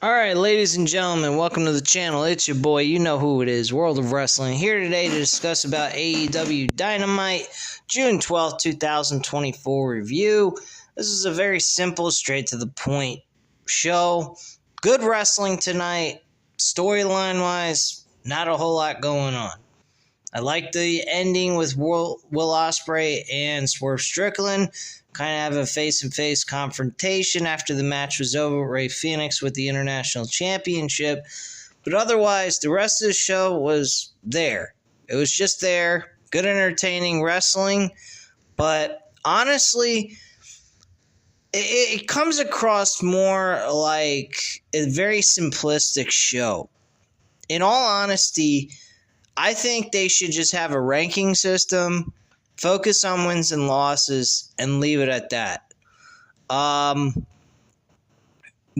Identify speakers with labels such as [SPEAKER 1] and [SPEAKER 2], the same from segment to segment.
[SPEAKER 1] Alright, ladies and gentlemen, welcome to the channel. It's your boy, you know who it is, World of Wrestling, here today to discuss about AEW Dynamite, June 12th, 2024 review. This is a very simple, straight to the point show. Good wrestling tonight, storyline-wise, not a whole lot going on. I like the ending with Will Ospreay and Swerve Strickland. Kind of have a face-to-face confrontation after the match was over with Rey Fenix with the International Championship. But otherwise, the rest of the show was there. It was just there. Good, entertaining wrestling. But honestly, it comes across more like a very simplistic show. In all honesty, I think they should just have a ranking system, focus on wins and losses, and leave it at that.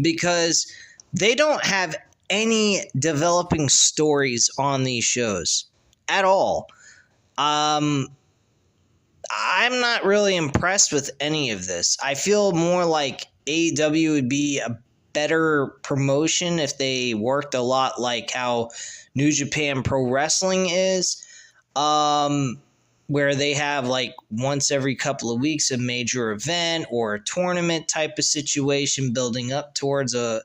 [SPEAKER 1] Because they don't have any developing stories on these shows at all. I'm not really impressed with any of this. I feel more like AEW would be a better promotion if they worked a lot like how New Japan Pro Wrestling is, where they have like once every couple of weeks a major event or a tournament type of situation building up towards an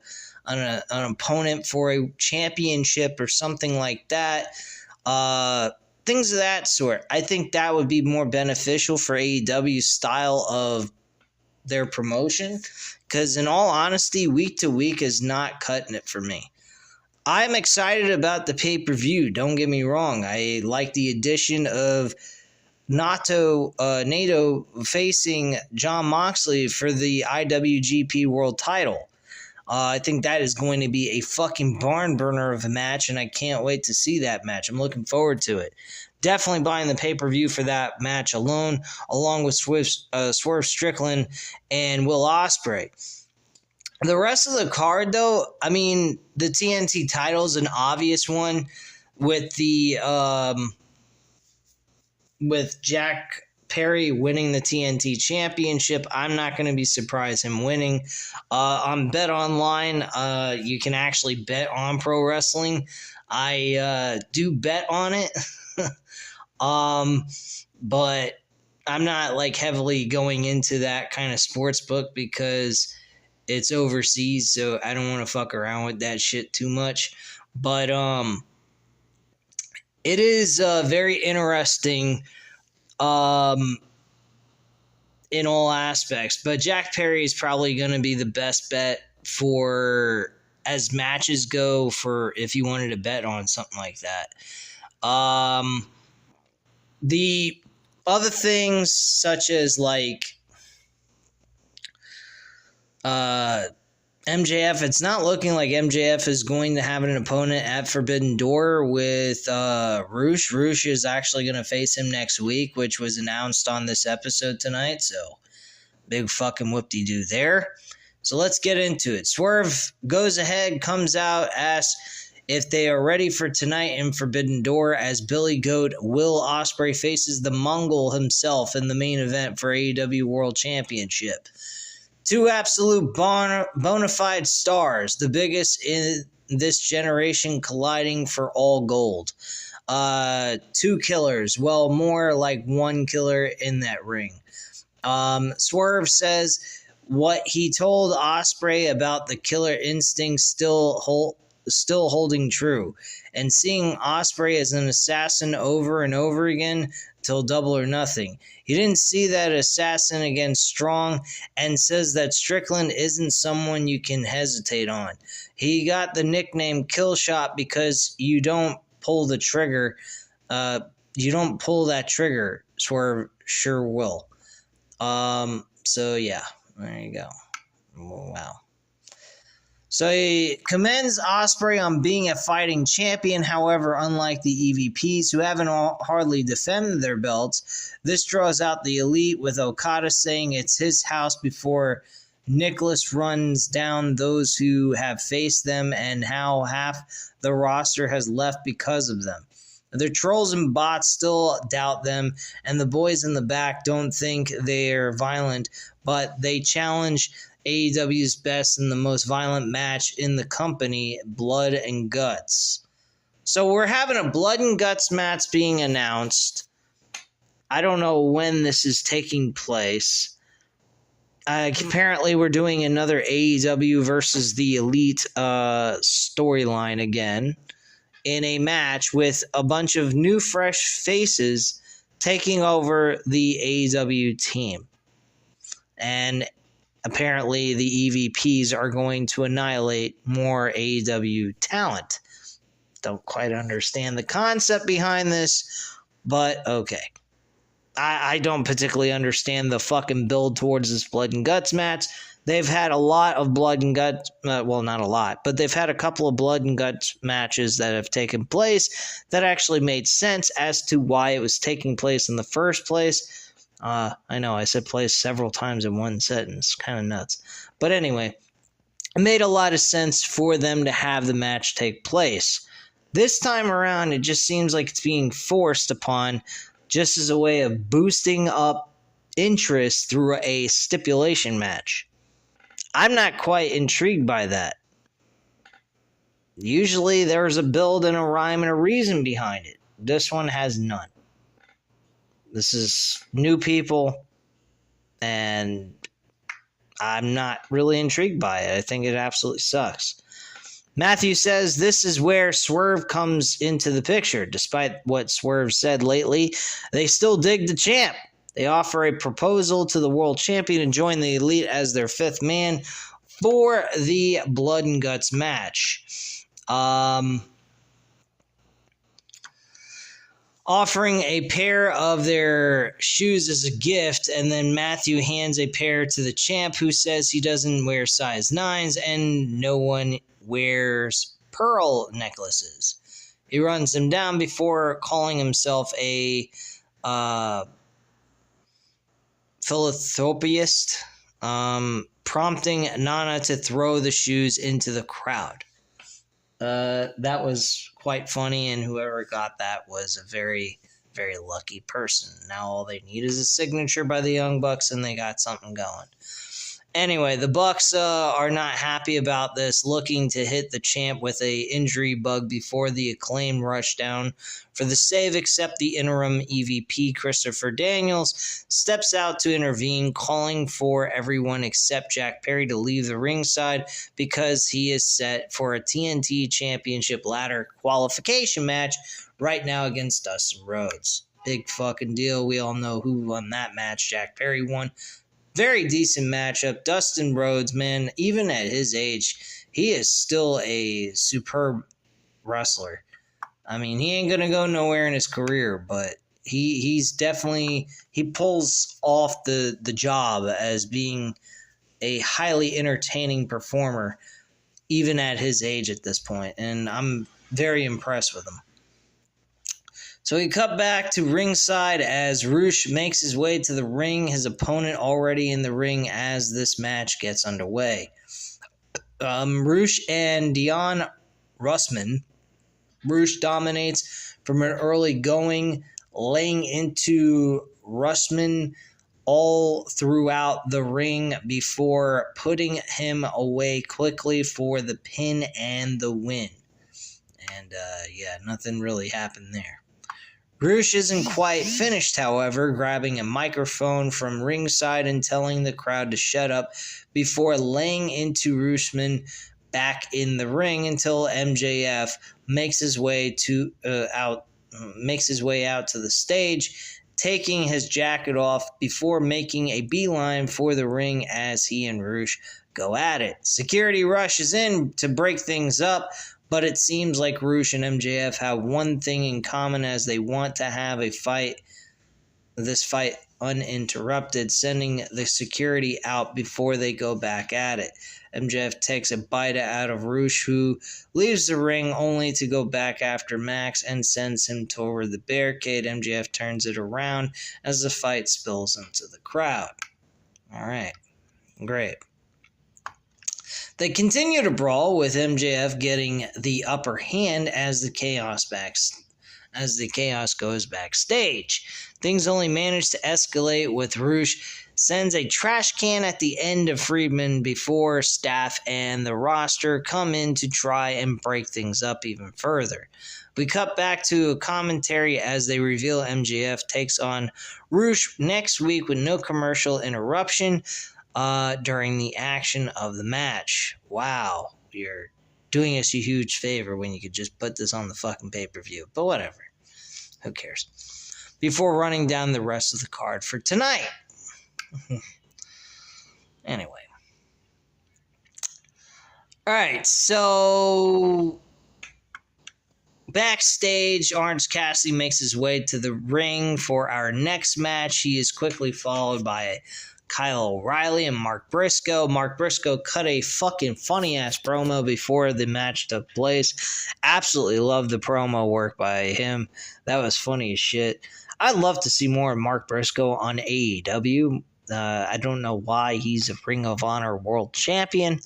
[SPEAKER 1] opponent for a championship or something like that. Things of that sort. I think that would be more beneficial for AEW's style of their promotion, because in all honesty, week to week is not cutting it for me. I'm excited about the pay-per-view, don't get me wrong. I like the addition of Nato facing Jon Moxley for the IWGP World title. I think that is going to be a fucking barn burner of a match, and I can't wait to see that match. I'm looking forward to it. Definitely buying the pay-per-view for that match alone, along with Swerve Strickland and Will Ospreay. The rest of the card, though, I mean, the TNT title is an obvious one with the with Jack Perry winning the TNT Championship. I'm not going to be surprised him winning. On Bet Online, you can actually bet on pro wrestling. I do bet on it, but I'm not like heavily going into that kind of sports book because it's overseas, so I don't want to fuck around with that shit too much. But it is very interesting in all aspects. But Jack Perry is probably going to be the best bet for as matches go, for if you wanted to bet on something like that. The other things, such as like MJF, it's not looking like MJF is going to have an opponent at Forbidden Door with Roosh. Roosh is actually going to face him next week, which was announced on this episode tonight, so big fucking whoop-de-doo there. So let's get into it. Swerve goes ahead, comes out, asks if they are ready for tonight in Forbidden Door, as Billy Goat Will Ospreay faces the Mongol himself in the main event for AEW World Championship. Two absolute bona fide stars, the biggest in this generation, colliding for all gold. Two killers, well, more like one killer in that ring. Swerve says what he told Ospreay about the killer instinct still holding true, and seeing Ospreay as an assassin over and over again till Double or Nothing. He didn't see that assassin against Strong, and says that Strickland isn't someone you can hesitate on. He got the nickname Killshot because you don't pull the trigger. You don't pull that trigger. Swerve sure will. So yeah, there you go. Wow. So he commends Ospreay on being a fighting champion. However, unlike the EVPs, who haven't hardly defended their belts, this draws out the elite, with Okada saying it's his house before Nicholas runs down those who have faced them, and how half the roster has left because of them. The trolls and bots still doubt them, and the boys in the back don't think they're violent, but they challenge AEW's best and the most violent match in the company, Blood and Guts. So we're having a Blood and Guts match being announced. I don't know when this is taking place. Apparently, we're doing another AEW versus the Elite storyline again in a match with a bunch of new, fresh faces taking over the AEW team. And apparently, the EVPs are going to annihilate more AEW talent. Don't quite understand the concept behind this, but okay. I don't particularly understand the fucking build towards this Blood and Guts match. They've had a lot of Blood and Guts, well, not a lot, but they've had a couple of Blood and Guts matches that have taken place that actually made sense as to why it was taking place in the first place. I know, I said place several times in one sentence. Kind of nuts. But anyway, it made a lot of sense for them to have the match take place. This time around, it just seems like it's being forced upon just as a way of boosting up interest through a stipulation match. I'm not quite intrigued by that. Usually there's a build and a rhyme and a reason behind it. This one has none. This is new people, and I'm not really intrigued by it. I think it absolutely sucks. Matthew says this is where Swerve comes into the picture. Despite what Swerve said lately, they still dig the champ. They offer a proposal to the world champion to join the Elite as their fifth man for the Blood and Guts match. Offering a pair of their shoes as a gift, and then Matthew hands a pair to the champ, who says he doesn't wear size 9s and no one wears pearl necklaces. He runs him down before calling himself a philanthropist, prompting Nana to throw the shoes into the crowd. That was quite funny, and whoever got that was a very, very lucky person. Now all they need is a signature by the Young Bucks, and they got something going. Anyway, the Bucks are not happy about this, looking to hit the champ with a injury bug before the Acclaim rush down for the save, except the interim EVP, Christopher Daniels, steps out to intervene, calling for everyone except Jack Perry to leave the ringside because he is set for a TNT Championship ladder qualification match right now against Dustin Rhodes. Big fucking deal. We all know who won that match. Jack Perry won. Very decent matchup. Dustin Rhodes, man, even at his age, he is still a superb wrestler. I mean, he ain't going to go nowhere in his career, but he's definitely, he pulls off the job as being a highly entertaining performer, even at his age at this point, and I'm very impressed with him. So we cut back to ringside as Roosh makes his way to the ring, his opponent already in the ring as this match gets underway. Roosh and Dion Russman. Roosh dominates from an early going, laying into Russman all throughout the ring before putting him away quickly for the pin and the win. And nothing really happened there. Roosh isn't quite finished, however, grabbing a microphone from ringside and telling the crowd to shut up before laying into Rushman back in the ring until MJF makes his way out to the stage, taking his jacket off before making a beeline for the ring as he and Roosh go at it. Security rushes in to break things up, but it seems like Roosh and MJF have one thing in common, as they want to have this fight uninterrupted, sending the security out before they go back at it. MJF takes a bite out of Roosh, who leaves the ring only to go back after Max and sends him toward the barricade. MJF turns it around as the fight spills into the crowd. All right, great. They continue to brawl, with MJF getting the upper hand as the chaos goes backstage. Things only manage to escalate, with Roosh sends a trash can at the end of Friedman before staff and the roster come in to try and break things up even further. We cut back to a commentary as they reveal MJF takes on Roosh next week with no commercial interruption during the action of the match. Wow, you're doing us a huge favor when you could just put this on the fucking pay-per-view. But whatever. Who cares? Before running down the rest of the card for tonight. Anyway. Alright, so backstage, Orange Cassidy makes his way to the ring for our next match. He is quickly followed by Kyle O'Reilly and Mark Briscoe. Mark Briscoe cut a fucking funny-ass promo before the match took place. Absolutely loved the promo work by him. That was funny as shit. I'd love to see more of Mark Briscoe on AEW. I don't know why he's a Ring of Honor World Champion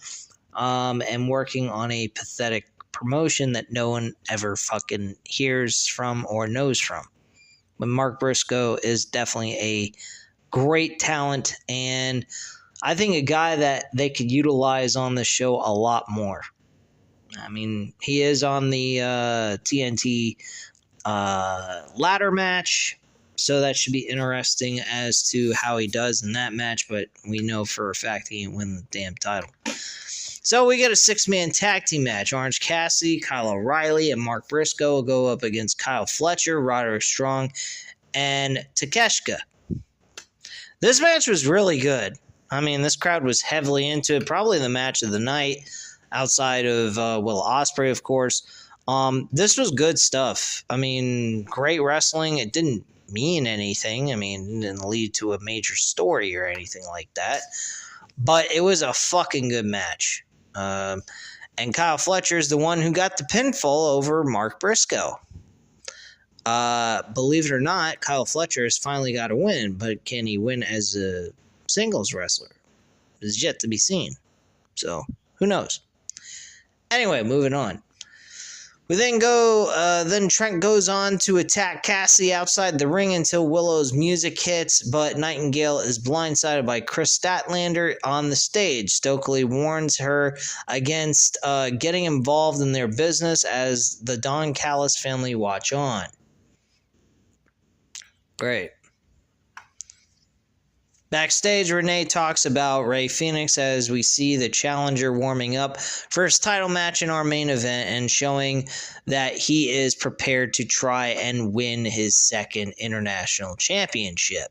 [SPEAKER 1] and working on a pathetic promotion that no one ever fucking hears from or knows from. But Mark Briscoe is definitely a great talent, and I think a guy that they could utilize on the show a lot more. I mean, he is on the TNT ladder match, so that should be interesting as to how he does in that match, but we know for a fact he ain't win the damn title. So we get a 6-man tag team match. Orange Cassidy, Kyle O'Reilly, and Mark Briscoe will go up against Kyle Fletcher, Roderick Strong, and Takeshita. This match was really good. I mean, this crowd was heavily into it. Probably the match of the night, outside of Will Ospreay, of course. This was good stuff. I mean, great wrestling. It didn't mean anything. I mean, it didn't lead to a major story or anything like that. But it was a fucking good match. And Kyle Fletcher is the one who got the pinfall over Mark Briscoe. Believe it or not, Kyle Fletcher has finally got a win, but can he win as a singles wrestler? Is yet to be seen. So, who knows? Anyway, moving on. We then then Trent goes on to attack Cassidy outside the ring until Willow's music hits, but Nightingale is blindsided by Chris Statlander on the stage. Stokely warns her against getting involved in their business as the Don Callis family watch on. Great. Backstage, Renee talks about Rey Fenix as we see the challenger warming up for his title match in our main event and showing that he is prepared to try and win his second international championship.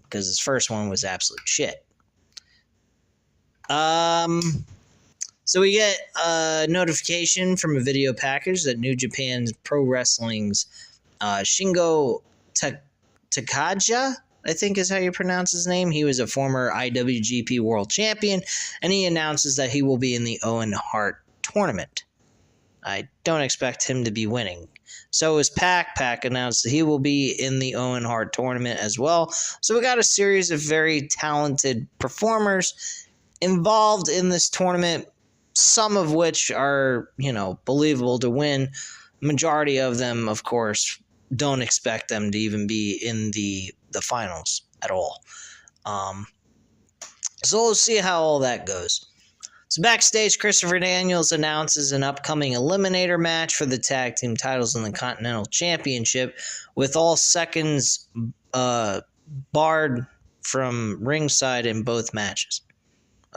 [SPEAKER 1] Because his first one was absolute shit. So we get a notification from a video package that New Japan Pro Wrestling's Shingo Takagi, I think is how you pronounce his name. He was a former IWGP World Champion, and he announces that he will be in the Owen Hart tournament. I don't expect him to be winning. So is Pac. Pac announced that he will be in the Owen Hart tournament as well. So we got a series of very talented performers involved in this tournament, some of which are, believable to win. Majority of them, of course, don't expect them to even be in the finals at all. So we'll see how all that goes. So backstage, Christopher Daniels announces an upcoming eliminator match for the tag team titles in the Continental Championship, with all seconds barred from ringside in both matches.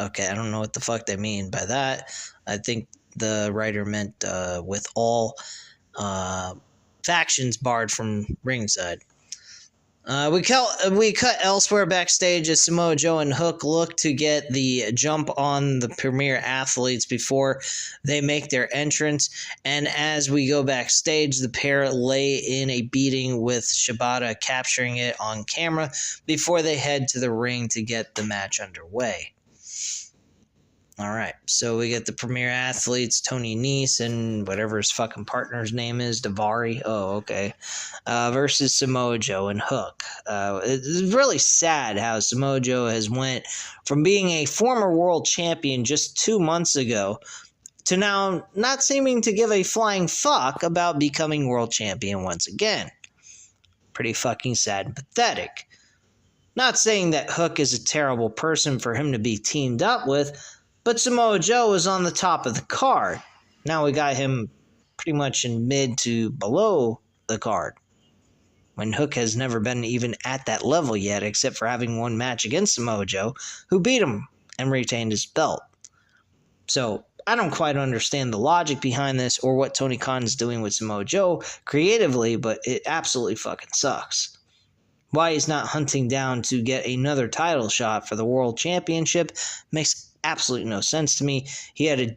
[SPEAKER 1] Okay, I don't know what the fuck they mean by that. I think the writer meant with all factions barred from ringside. We cut elsewhere backstage as Samoa Joe and Hook look to get the jump on the premier athletes before they make their entrance. And as we go backstage, the pair lay in a beating with Shibata capturing it on camera before they head to the ring to get the match underway. Alright, so we get the premier athletes, Tony Nese and whatever his fucking partner's name is, Daivari. Oh, okay. Versus Samoa Joe and Hook. It's really sad how Samoa Joe has went from being a former world champion just 2 months ago to now not seeming to give a flying fuck about becoming world champion once again. Pretty fucking sad and pathetic. Not saying that Hook is a terrible person for him to be teamed up with, but Samoa Joe was on the top of the card. Now we got him pretty much in mid to below the card, when Hook has never been even at that level yet, except for having one match against Samoa Joe, who beat him and retained his belt. So I don't quite understand the logic behind this or what Tony Khan's doing with Samoa Joe creatively, but it absolutely fucking sucks. Why he's not hunting down to get another title shot for the World Championship makes absolutely no sense to me. He had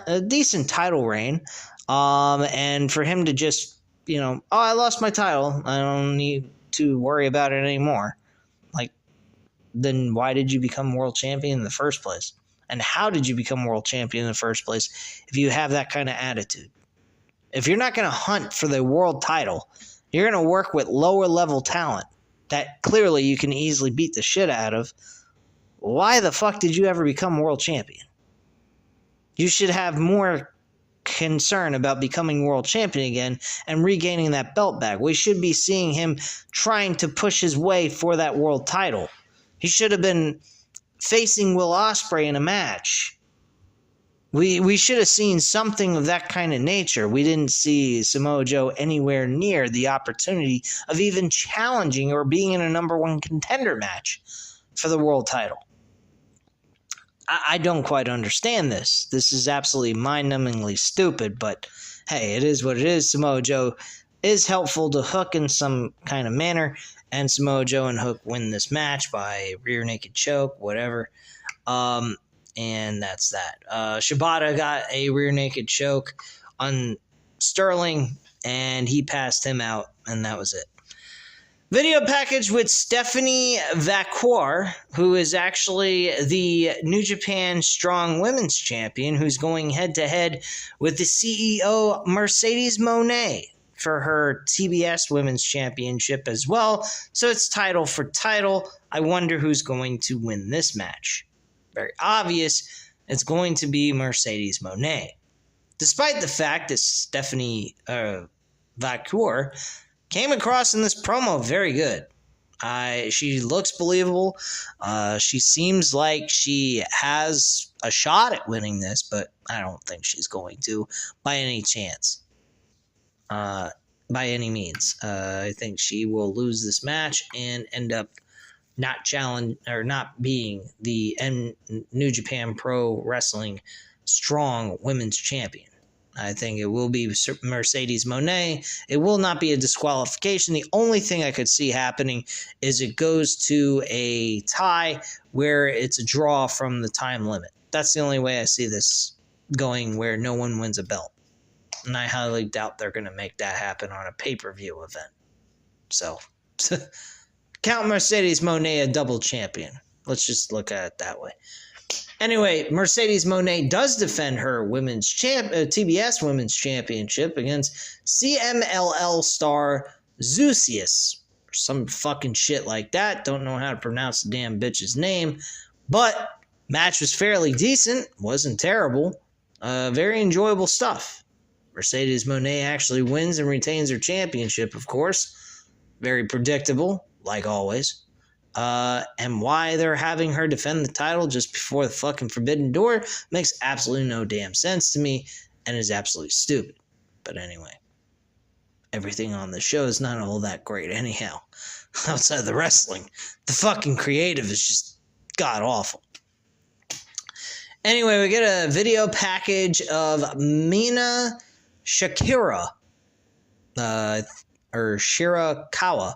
[SPEAKER 1] a decent title reign, and for him to just, I lost my title, I don't need to worry about it anymore. Like, then why did you become world champion in the first place? And how did you become world champion in the first place if you have that kind of attitude? If you're not going to hunt for the world title, you're going to work with lower level talent that clearly you can easily beat the shit out of. Why the fuck did you ever become world champion? You should have more concern about becoming world champion again and regaining that belt back. We should be seeing him trying to push his way for that world title. He should have been facing Will Ospreay in a match. We should have seen something of that kind of nature. We didn't see Samoa Joe anywhere near the opportunity of even challenging or being in a number one contender match for the world title. I don't quite understand this. This is absolutely mind-numbingly stupid, but hey, it is what it is. Samoa Joe is helpful to Hook in some kind of manner, and Samoa Joe and Hook win this match by rear naked choke, whatever. And that's that. Shibata got a rear naked choke on Sterling, and he passed him out, and that was it. Video package with Stephanie Vaquer, who is actually the New Japan Strong Women's Champion, who's going head-to-head with the CEO Mercedes Moné for her TBS Women's Championship as well. So it's title for title. I wonder who's going to win this match. Very obvious, it's going to be Mercedes Moné. Despite the fact that Stephanie Vaquer came across in this promo very good. She looks believable. She seems like she has a shot at winning this, but I don't think she's going to by any chance. By any means. I think she will lose this match and end up not being the New Japan Pro Wrestling Strong Women's Champion. I think it will be Mercedes Moné. It will not be a disqualification. The only thing I could see happening is it goes to a tie where it's a draw from the time limit. That's the only way I see this going, where no one wins a belt. And I highly doubt they're going to make that happen on a pay-per-view event. So, count Mercedes Moné a double champion. Let's just look at it that way. Anyway, Mercedes Moné does defend her TBS Women's Championship against CMLL star Zeusius, or some fucking shit like that. Don't know how to pronounce the damn bitch's name, but match was fairly decent. Wasn't terrible. Very enjoyable stuff. Mercedes Moné actually wins and retains her championship, of course. Very predictable, like always. And why they're having her defend the title just before the fucking Forbidden Door makes absolutely no damn sense to me and is absolutely stupid. But anyway, everything on the show is not all that great anyhow. Outside of the wrestling, the fucking creative is just god awful. Anyway, we get a video package of Mina Shakira, or Shirakawa,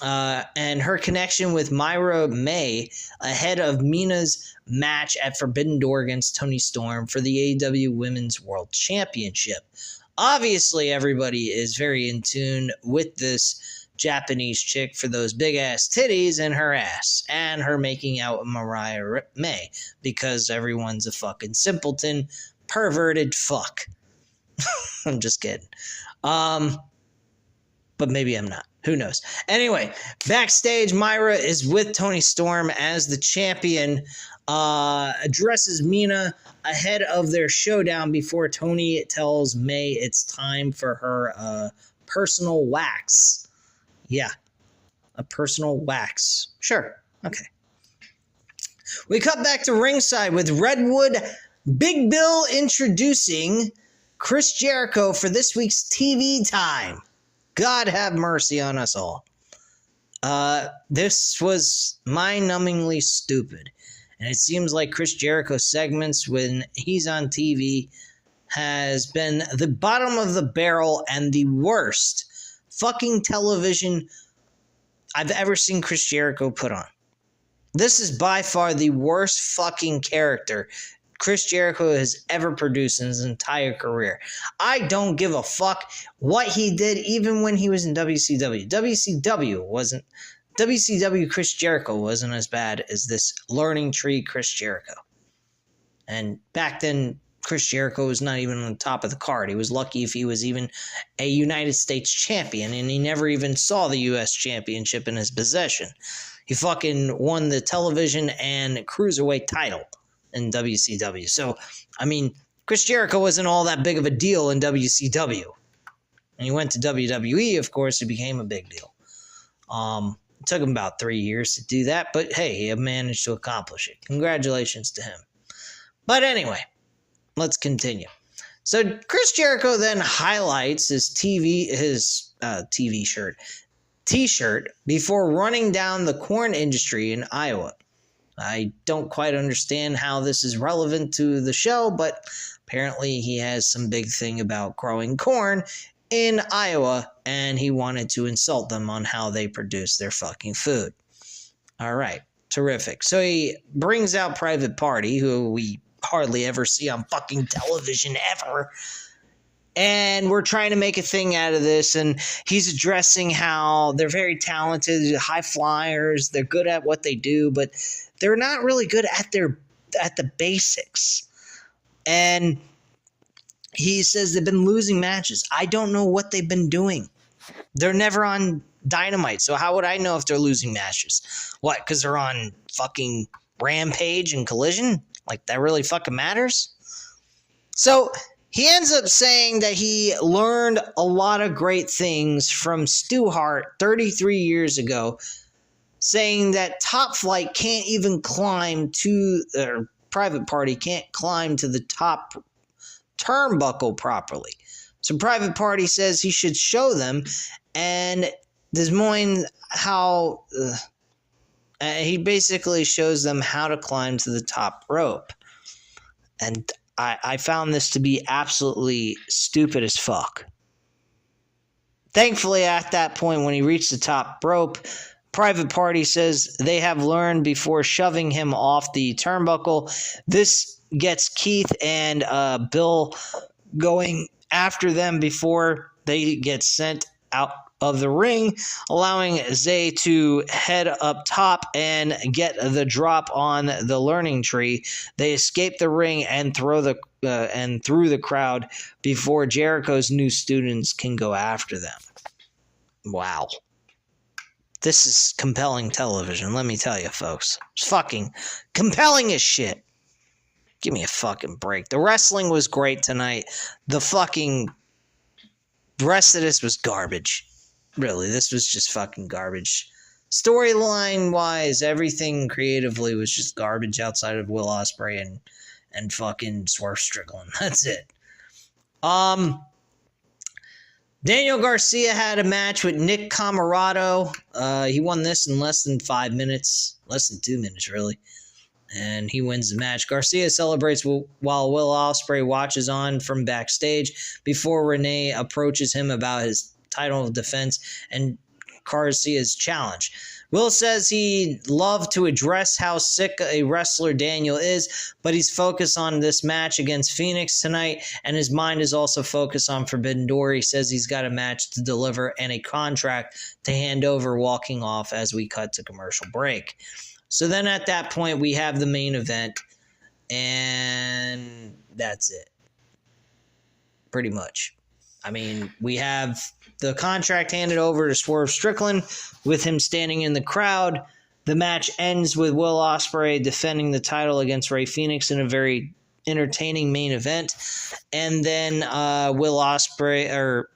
[SPEAKER 1] and her connection with Myra May ahead of Mina's match at Forbidden Door against Toni Storm for the AEW Women's World Championship. Obviously, everybody is very in tune with this Japanese chick for those big-ass titties and her ass, and her making out with Mariah May, because everyone's a fucking simpleton, perverted fuck. I'm just kidding. But maybe I'm not. Who knows? Anyway, backstage, Myra is with Toni Storm as the champion, addresses Mina ahead of their showdown before Toni tells May it's time for her personal wax. Yeah. A personal wax. Sure. Okay. We cut back to ringside with Redwood Big Bill introducing Chris Jericho for this week's TV time. God have mercy on us all. This was mind-numbingly stupid. And it seems like Chris Jericho's segments when he's on TV has been the bottom of the barrel and the worst fucking television I've ever seen Chris Jericho put on. This is by far the worst fucking character Chris Jericho has ever produced in his entire career. I don't give a fuck what he did even when he was in WCW. WCW Chris Jericho wasn't as bad as this learning tree Chris Jericho. And back then, Chris Jericho was not even on the top of the card. He was lucky if he was even a United States champion, and he never even saw the U.S. championship in his possession. He fucking won the television and cruiserweight title in WCW. So, I mean, Chris Jericho wasn't all that big of a deal in WCW. And he went to WWE, of course, it became a big deal. It took him about 3 years to do that, but hey, he managed to accomplish it. Congratulations to him. But anyway, let's continue. So Chris Jericho then highlights his t-shirt before running down the corn industry in Iowa. I don't quite understand how this is relevant to the show, but apparently he has some big thing about growing corn in Iowa, and he wanted to insult them on how they produce their fucking food. All right, terrific. So he brings out Private Party, who we hardly ever see on fucking television ever, and we're trying to make a thing out of this, and he's addressing how they're very talented, high flyers, they're good at what they do, but they're not really good at the basics. And he says they've been losing matches. I don't know what they've been doing. They're never on Dynamite, so how would I know if they're losing matches? What, because they're on fucking Rampage and Collision? Like, that really fucking matters? So he ends up saying that he learned a lot of great things from Stu Hart 33 years ago, saying that Top Flight can't even climb to, or Private Party can't climb to the top turnbuckle properly. So Private Party says he should show them, and Des Moines how he basically shows them how to climb to the top rope. And I found this to be absolutely stupid as fuck. Thankfully, at that point, when he reached the top rope, Private Party says they have learned before shoving him off the turnbuckle. This gets Keith and Bill going after them before they get sent out of the ring, allowing Zay to head up top and get the drop on the learning tree. They escape the ring and through the crowd before Jericho's new students can go after them. Wow. This is compelling television, let me tell you, folks. It's fucking compelling as shit. Give me a fucking break. The wrestling was great tonight. The fucking rest of this was garbage. Really, this was just fucking garbage. Storyline-wise, everything creatively was just garbage outside of Will Ospreay and fucking Swerve Strickland. That's it. Daniel Garcia had a match with Nick Comoroto. He won this in less than 5 minutes. Less than 2 minutes, really. And he wins the match. Garcia celebrates while Will Ospreay watches on from backstage before Renee approaches him about his title of defense and Garcia's challenge. Will says he'd love to address how sick a wrestler Daniel is, but he's focused on this match against Phoenix tonight, and his mind is also focused on Forbidden Door. He says he's got a match to deliver and a contract to hand over, walking off as we cut to commercial break. So then at that point, we have the main event, and that's it. Pretty much. I mean, we have the contract handed over to Swerve Strickland with him standing in the crowd. The match ends with Will Ospreay defending the title against Rey Fenix in a very entertaining main event. And then Will Ospreay, or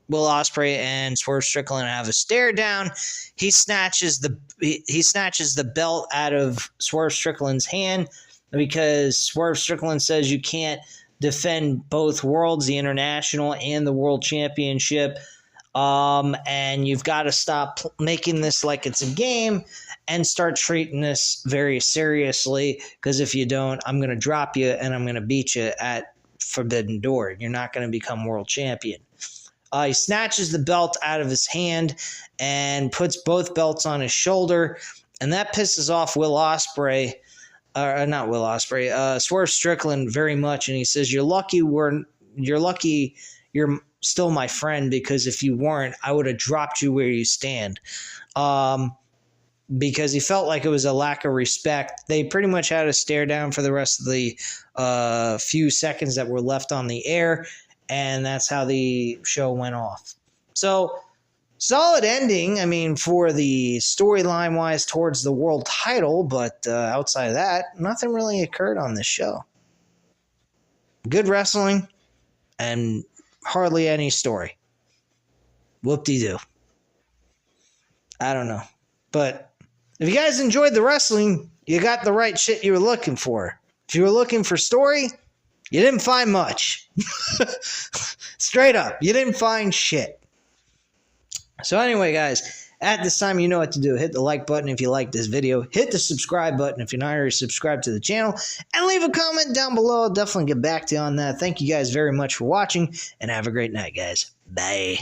[SPEAKER 1] Will Ospreay and Swerve Strickland have a stare down. He snatches the belt out of Swerve Strickland's hand because Swerve Strickland says you can't defend both worlds, the international and the world championship. And you've got to stop making this like it's a game and start treating this very seriously, because if you don't, I'm going to drop you and I'm going to beat you at Forbidden Door. You're not going to become world champion. He snatches the belt out of his hand and puts both belts on his shoulder, and that pisses off Swerve Strickland very much, and he says, you're lucky you're still my friend, because if you weren't, I would have dropped you where you stand. Because he felt like it was a lack of respect. They pretty much had a stare down for the rest of the few seconds that were left on the air, and that's how the show went off. So, solid ending, I mean, for the storyline-wise towards the world title, but outside of that, nothing really occurred on this show. Good wrestling, and hardly any story. Whoop-de-doo. I don't know. But if you guys enjoyed the wrestling, you got the right shit you were looking for. If you were looking for story, you didn't find much. Straight up, you didn't find shit. So anyway, guys, at this time, you know what to do. Hit the like button if you like this video. Hit the subscribe button if you're not already subscribed to the channel. And leave a comment down below. I'll definitely get back to you on that. Thank you guys very much for watching, and have a great night, guys. Bye.